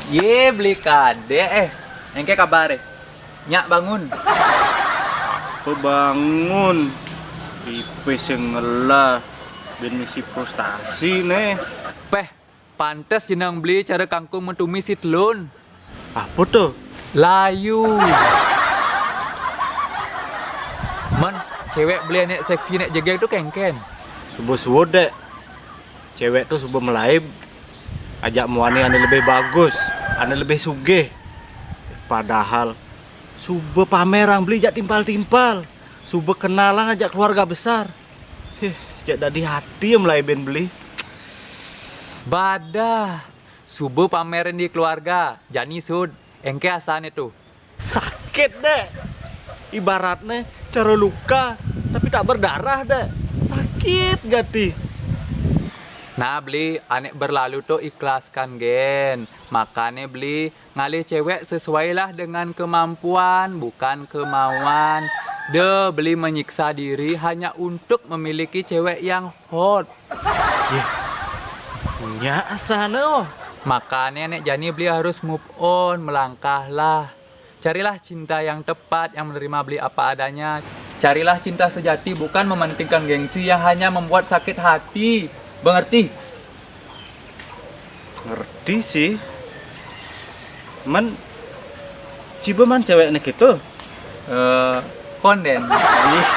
Ye beli kade engke kabar nyak bangun. Kebangun tipis yang ngelah ben misi frustasi nih. Peh, pantes jenang beli cara kangkung mentumis sitlun. Apa tuh? Layu. Man, cewek beli nek seksi nek jegek tuh kengken. Subuh-subuh dek. Cewek tuh subuh melaib. Ajak muani ane lebih bagus, ane lebih sugih. Padahal subuh pameran beli jak timpal-timpal. Subuh kenalan ajak keluarga besar. Jak dari hati yang melaibin beli. Badah. Subuh pamerin di keluarga. Jani sud. Engke asane tuh. Sakit dek. Ibaratnya cara luka tapi tak berdarah dek. Sakit gati. Nah beli anek berlalu tuh ikhlaskan gen. Makanya beli ngalih cewek sesuailah dengan kemampuan bukan kemauan. De beli menyiksa diri hanya untuk memiliki cewek yang hot. Punya asana. Makanya nek Jani beli harus move on, melangkahlah. Carilah cinta yang tepat yang menerima beli apa adanya. Carilah cinta sejati bukan mementingkan gengsi yang hanya membuat sakit hati. Mengerti? Ngerti sih. Man, ciba man cewek nek itu. Konden. Ih,